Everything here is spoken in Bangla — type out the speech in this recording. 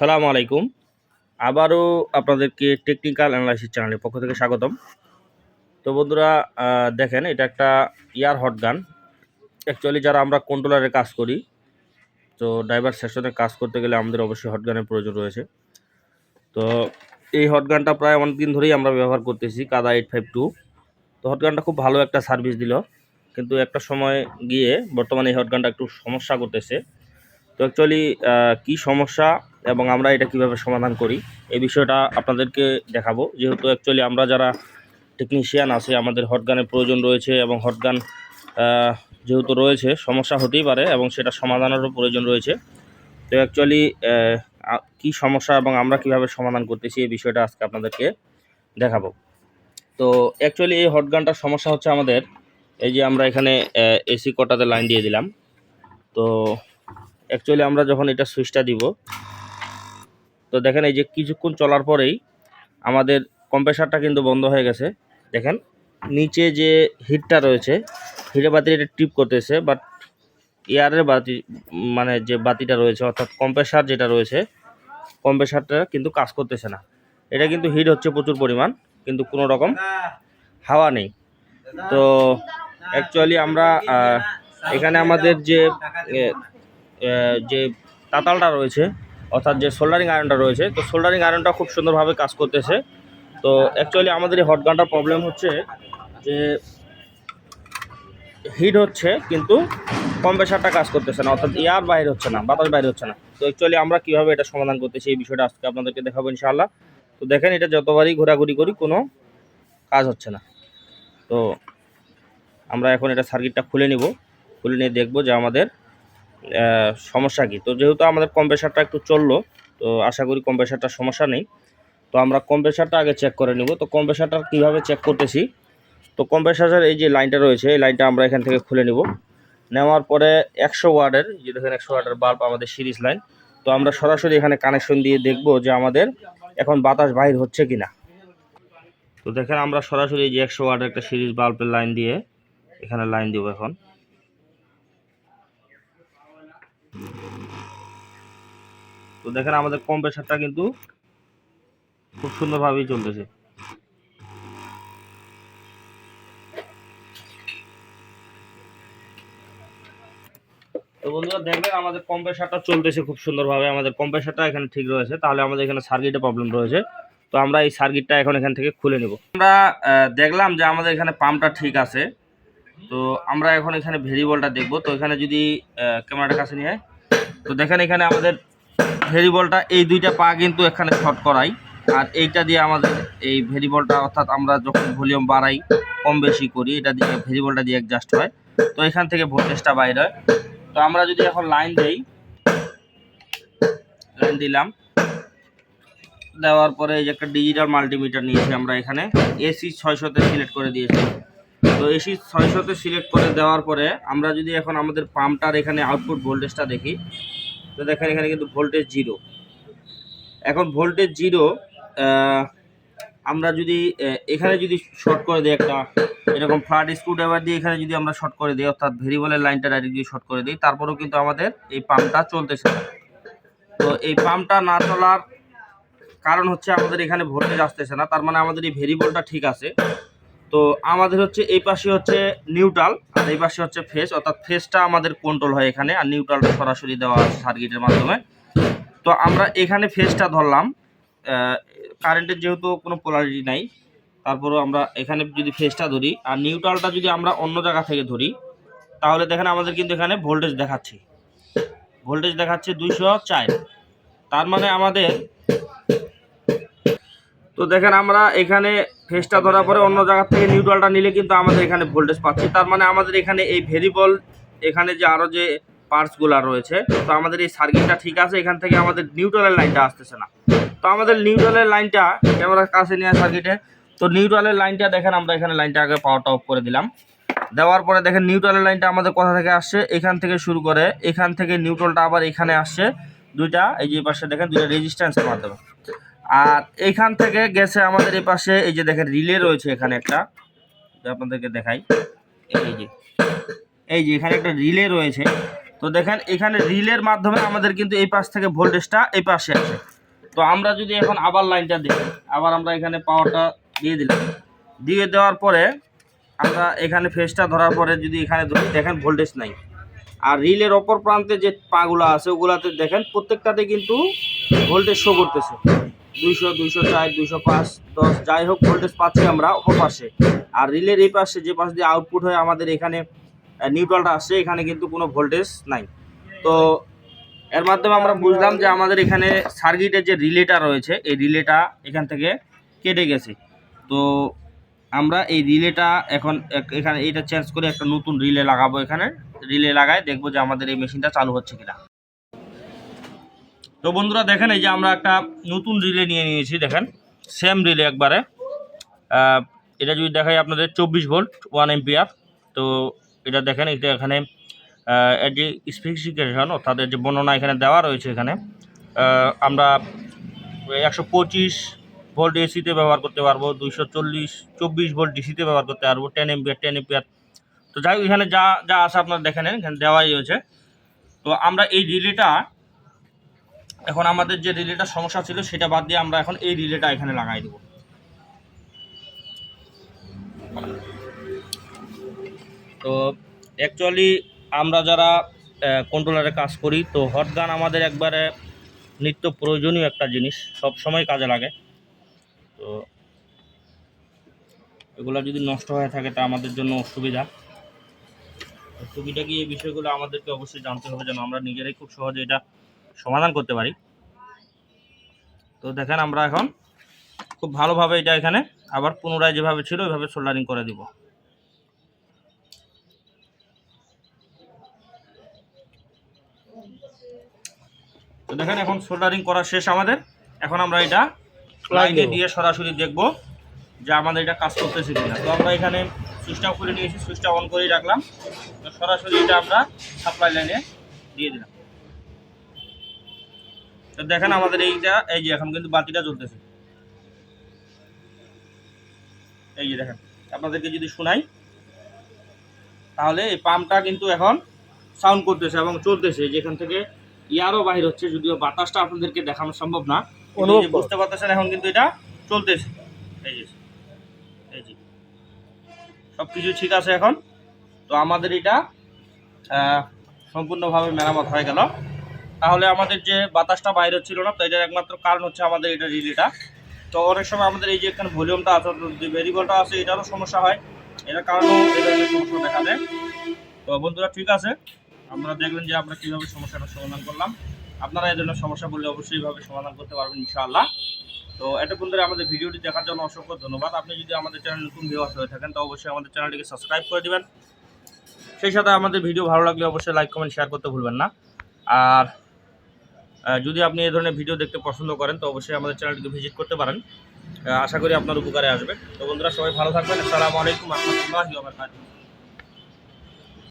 সালামু আলাইকুম। আবারও আপনাদেরকে টেকনিক্যাল অ্যানালাইসিস চ্যানেলের পক্ষ থেকে স্বাগতম। তো বন্ধুরা, দেখেন এটা একটা ইয়ার হট গান। অ্যাকচুয়ালি যারা আমরা কন্ট্রোলারে কাজ করি, তো ড্রাইভার সেশনে কাজ করতে গেলে আমাদের অবশ্যই হট গানের প্রয়োজন রয়েছে। তো এই হট গানটা প্রায় অনেক দিন ধরেই আমরা ব্যবহার করতেছি, কাদা 852। তো হট গানটা খুব ভালো একটা সার্ভিস দিল, কিন্তু একটা সময় গিয়ে বর্তমানে এই হট গানটা একটু সমস্যা করতেছে। তো অ্যাকচুয়ালি কী সমস্যা এবং আমরা এটা কিভাবে সমাধান করি এই বিষয়টা আপনাদেরকে দেখাবো। যেহেতু অ্যাকচুয়ালি আমরা যারা টেকনিশিয়ান আছে, আমাদের হটগানের প্রয়োজন রয়েছে এবং হটগান যেহেতু রয়েছে, সমস্যা হতেই পারে এবং সেটা সমাধানেরও প্রয়োজন রয়েছে। তো অ্যাকচুয়ালি কী সমস্যা এবং আমরা কিভাবে সমাধান করতেছি এই বিষয়টা আজকে আপনাদেরকে দেখাবো। তো অ্যাকচুয়ালি এই হটগানটার সমস্যা হচ্ছে আমাদের এই যে আমরা এখানে এসি কোটাতে লাইন দিয়ে দিলাম। তো অ্যাকচুয়ালি আমরা যখন এটা সুইচটা দিব, তো দেখেন এই যে কিছুক্ষণ চলার পরেই আমাদের কম্প্রেসারটা কিন্তু বন্ধ হয়ে গেছে। দেখেন নিচে যে হিটটা রয়েছে, হিটের বাতি এটা টিপ করতেছে, বাট এয়ারের বাতি মানে যে বাতিটা রয়েছে অর্থাৎ কম্প্রেসার যেটা রয়েছে, কম্প্রেসারটা কিন্তু কাজ করতেছে না। এটা কিন্তু হিট হচ্ছে প্রচুর পরিমাণ, কিন্তু কোনো রকম হাওয়া নেই। তো অ্যাকচুয়ালি আমরা এখানে আমাদের যে তাতালটা রয়েছে অর্থাৎ যে সোল্ডারিং আয়রনটা রয়েছে, তো সোল্ডারিং আয়রনটা খুব সুন্দরভাবে কাজ করতেছে। তো অ্যাকচুয়ালি আমাদের এই হটগানটার প্রবলেম হচ্ছে যে হিট হচ্ছে কিন্তু কম্প্রেসারটা কাজ করতেছে না, অর্থাৎ এয়ার বাইরে হচ্ছে না, বাতাস বাইরে হচ্ছে না। তো অ্যাকচুয়ালি আমরা কীভাবে এটা সমাধান করতেছি এই বিষয়টা আজকে আপনাদেরকে দেখাবো ইনশাআল্লাহ। তো দেখেন এটা যতবারই ঘোরাঘুরি করি কোনো কাজ হচ্ছে না। তো আমরা এখন এটা সার্কিটটা খুলে নিব, খুলে নিয়ে দেখব যে আমাদের সমস্যা কী। তো যেহেতু আমাদের কম্প্রেসারটা একটু চললো, তো আশা করি কম্প্রেসারটার সমস্যা নেই। তো আমরা কম্প্রেসারটা আগে চেক করে নিব। তো কম্প্রেসারটা কীভাবে চেক করতেছি, তো কম্প্রেসারের এই যে লাইনটা রয়েছে, এই লাইনটা আমরা এখান থেকে খুলে নিব। নেওয়ার পরে 100 ওয়াটের, যে দেখেন 100 ওয়াটের বাল্ব আমাদের সিরিজ লাইন। তো আমরা সরাসরি এখানে কানেকশন দিয়ে দেখব যে আমাদের এখন বাতাস বাহির হচ্ছে কি না। তো দেখেন আমরা সরাসরি এই যে 100 ওয়াটের একটা সিরিজ বাল্বের লাইন দিয়ে এখানে লাইন দেব এখন। তো দেখেন আমাদের কম্প্রেসারটা কিন্তু খুব সুন্দরভাবেই চলতেছে। তো বন্ধুরা দেখবেন আমাদের কম্প্রেসারটা চলতেছে খুব সুন্দরভাবে, আমাদের কম্প্রেসারটা এখানে ঠিক রয়েছে। তাহলে আমাদের এখানে সার্কিটে প্রবলেম রয়েছে। তো আমরা এই সার্কিটটা এখন এখান থেকে খুলে নেব। আমরা দেখলাম যে আমাদের এখানে পাম্পটা ঠিক আছে। তো আমরা এখন এখানে ভেরিয়েবলটা দেখব। তো এখানে যদি ক্যামেরাটার কাছে নিয়ে, তো দেখেন এখানে আমাদের ভেরিয়েবলটা এই দুইটা পা কিন্তু এখানে শর্ট করাই, আর এইটা দিয়ে আমাদের এই ভেরিয়েবলটা অর্থাৎ আমরা যখন ভলিউম বাড়াই কম বেশি করি, এটা দিয়ে ভেরিয়েবলটা দিয়ে অ্যাডজাস্ট হয়। তো এখান থেকে ভোল্টেজটা বাইরে হয়। তো আমরা যদি এখন লাইন দেই, লাইন দিলাম, দেওয়ার পরে এই যে একটা ডিজিটাল মাল্টিমিটার নিয়েছি আমরা এখানে এসি 600-তে সিলেক্ট করে দিয়েছি। তো এসি 600-তে সিলেক্ট করে দেওয়ার পরে আমরা যদি এখন আমাদের পাম্পটার এখানে আউটপুট ভোল্টেজটা দেখি, তো দেখেন এখানে কিন্তু ভোল্টেজ 0। এখন ভোল্টেজ 0 আমরা যদি এখানে যদি শর্ট করে দিই, একটা এরকম ফ্ল্যাট স্ক্রুড্রাইভার দিয়ে এখানে যদি আমরা শর্ট করে দিই, অর্থাৎ ভেরিয়েবলের লাইনটা ডাইরেক্ট যদি শর্ট করে দিই, তারপরেও কিন্তু আমাদের এই পাম্পটা চলতেছে না। তো এই পাম্পটা না চলার কারণ হচ্ছে আমাদের এখানে ভোল্টেজ আসতেছে না, তার মানে আমাদের এই ভেরিয়েবলটা ঠিক আছে। তো আমাদের হচ্ছে এই পাশে হচ্ছে নিউট্রাল আর এই পাশে হচ্ছে ফেজ, অর্থাৎ ফেজটা আমাদের কন্ট্রোল হয় এখানে, আর নিউট্রালটা সরাসরি দেওয়া আছে সার্কিটের মাধ্যমে। তো আমরা এখানে ফেজটা ধরলাম, কারেন্টের যেহেতু কোনো পোলারিটি নাই, তারপরেও আমরা এখানে যদি ফেজটা ধরি আর নিউট্রালটা যদি আমরা অন্য জায়গা থেকে ধরি, তাহলে দেখেন আমাদের কিন্তু এখানে ভোল্টেজ দেখাচ্ছে 204। তার মানে আমাদের, তো দেখেন আমরা এখানে ফেজটা ধরার পরে অন্য জায়গা থেকে নিউট্রালটা নিলে কিন্তু আমাদের এখানে ভোল্টেজ পাচ্ছি। তার মানে আমাদের এখানে এই ভেরিয়েবল, এখানে যে আরও যে পার্টসগুলো রয়েছে, তো আমাদের এই সার্কিটটা ঠিক আছে, এখান থেকে আমাদের নিউট্রালের লাইনটা আসতেছে না। তো আমাদের নিউট্রালের লাইনটা ক্যামেরার কাছে নিয়ে সার্কিটে, তো নিউট্রালের লাইনটা দেখেন আমরা এখানে লাইনটা আগে পাওয়ারটা অফ করে দিলাম। দেওয়ার পরে দেখেন নিউট্রালের লাইনটা আমাদের কোথা থেকে আসছে, এখান থেকে শুরু করে এখান থেকে নিউট্রালটা আবার এখানে আসছে দুইটা, এই যে পাশে দেখেন দুইটা রেজিস্ট্যান্সের মাধ্যমে। আর এইখান থেকে গেছে আমাদের এই পাশে, এই যে দেখেন রিলে রয়েছে এখানে একটা, আপনাদেরকে দেখাই, এই যে এখানে একটা রিলে রয়েছে। তো দেখেন এখানে রিলের মাধ্যমে আমাদের কিন্তু এই পাশ থেকে ভোল্টেজটা এই পাশে আসে। তো আমরা যদি এখন আবার লাইনটা দিই, আবার আমরা এখানে পাওয়ারটা দিয়ে দিলাম, দিয়ে দেওয়ার পরে আমরা এখানে ফেসটা ধরার পরে যদি এখানে ধরি, দেখেন ভোল্টেজ নাই। আর রিলের অপর প্রান্তে যে পাগুলো আছে ওগুলাতে দেখেন প্রত্যেকটাতে কিন্তু ভোল্টেজ শো করতেছে 200, 204, 205, 10 যাই হোক ভোল্টেজ পাচ্ছি আমরা অপর পাশে। আর রিলের এই পাশে যে পাশ দিয়ে আউটপুট হয়ে আমাদের এখানে নিউট্রালটা আসছে, এখানে কিন্তু কোনো ভোল্টেজ নাই। তো এর মাধ্যমে আমরা বুঝলাম যে আমাদের এখানে সার্কিটের যে রিলেটা রয়েছে এই রিলেটা এখান থেকে কেটে গেছে। তো আমরা এই রিলেটা এখন এখানে এইটা চেঞ্জ করে একটা নতুন রিলে লাগাবো। এখানে রিলে লাগায় দেখবো যে আমাদের এই মেশিনটা চালু হচ্ছে কিনা। তো বন্ধুরা দেখেন এই যে আমরা একটা নতুন রিলে নিয়ে নিয়েছি, দেখেন সেম রিলে একবারে। এটা যদি দেখাই আপনাদের 24 ভোল্ট 1 এম্পিয়ার। তো এটা দেখেন এটা এখানে এর যে স্পেসিফিকেশন অর্থাৎ যে বর্ণনা এখানে দেওয়া রয়েছে, এখানে আমরা 125 ভোল্ট এসিতে ব্যবহার করতে পারবো, 24 ভোল্ট ডিসিতে ব্যবহার করতে পারবো, 10 এম্পিয়ার। তো যাই হোক এখানে যা যা আছে আপনারা দেখে নেন, এখানে দেওয়াই হয়েছে। তো আমরা এই রিলেটা এখন আমাদের যে রিলেটা সমস্যা ছিল সেটা বাদ দিয়ে আমরা এখন এই রিলেটা এখানে লাগাই দেব। তো অ্যাকচুয়ালি আমরা যারা কন্ট্রোলারে কাজ করি, তো হট গান আমাদের একবারে নিত্য প্রয়োজনীয় একটা জিনিস, সব সময় কাজে লাগে। তো এগুলো যদি নষ্ট হয়ে থাকে তা আমাদের জন্য অসুবিধা। টুকিটাকি এই বিষয়গুলো আমাদেরকে অবশ্যই জানতে হবে যেন আমরা নিজেরাই খুব সহজে এটা সমাধান করতে পারি। তো দেখেন আমরা এখন খুব ভালোভাবে এটা এখানে আবার পুনরায় যেভাবে ছিল ওইভাবে সোল্ডারিং করে দিব। তো দেখেন এখন সোল্ডারিং করা শেষ আমাদের। এখন আমরা এটা লাইনে দিয়ে সরাসরি দেখব যে আমাদের এটা কাজ করতেছে কিনা। তো আমরা এখানে সুইচটা খুলে নিয়েছি, সুইচটা অন করেই রাখলাম। তো সরাসরি এটা আমরা সাপ্লাই লাইনে দিয়ে দিলাম। তো দেখেন আমাদের এইটা এই যে এখন কিন্তু বাতিটা জ্বলতেছে, এই যে দেখেন। আপনাদেরকে যদি শোনাই তাহলে এই পাম্পটা কিন্তু এখন সাউন্ড করতেছে এবং চলতেছে, যেখান থেকে ইয়ারও বাহির হচ্ছে, যদিও বাতাসটা আপনাদেরকে দেখানো সম্ভব না, বুঝতে পারতেছেন এখন কিন্তু এটা চলতেছে। এই যে এই যে সব কিছু ঠিক আছে এখন। তো আমাদের এটা সম্পূর্ণভাবে মেরামত হয়ে গেল। তাহলে আমাদের যে বাতাসটা বাইরে হচ্ছিল না, তো এটার একমাত্র কারণ হচ্ছে আমাদের এটা রিলেটা। তো অনেক সময় আমাদের এই যে এখানে ভলিউমটা আছে, যে ভেরিয়েবলটা আছে, এটারও সমস্যা হয়, এটার কারণেও এই ধরনের সমস্যা দেখা দেয়। তো বন্ধুরা ঠিক আছে, আপনারা দেখলেন যে আমরা কীভাবে সমস্যাটা সমাধান করলাম। আপনারা এই ধরনের সমস্যা বললে অবশ্যই এইভাবে সমাধান করতে পারবেন ইনশাআল্লাহ। তো এতক্ষণ ধরে আমাদের ভিডিওটি দেখার জন্য অসংখ্য ধন্যবাদ। আপনি যদি আমাদের চ্যানেল নতুন ভিউয়ার্স হয়ে থাকেন তো অবশ্যই আমাদের চ্যানেলটিকে সাবস্ক্রাইব করে দেবেন। সেই সাথে আমাদের ভিডিও ভালো লাগলে অবশ্যই লাইক কমেন্ট শেয়ার করতে ভুলবেন না। আর যদি আপনি এই ধরনের ভিডিও দেখতে পছন্দ করেন তো অবশ্যই আমাদের চ্যানেলটিকে ভিজিট করতে পারেন। আশা করি আপনার উপকারে আসবে। তো বন্ধুরা সবাই ভালো থাকবেন। আসসালামু আলাইকুম ওয়া রাহমাতুল্লাহি ওয়া বারাকাতুহু।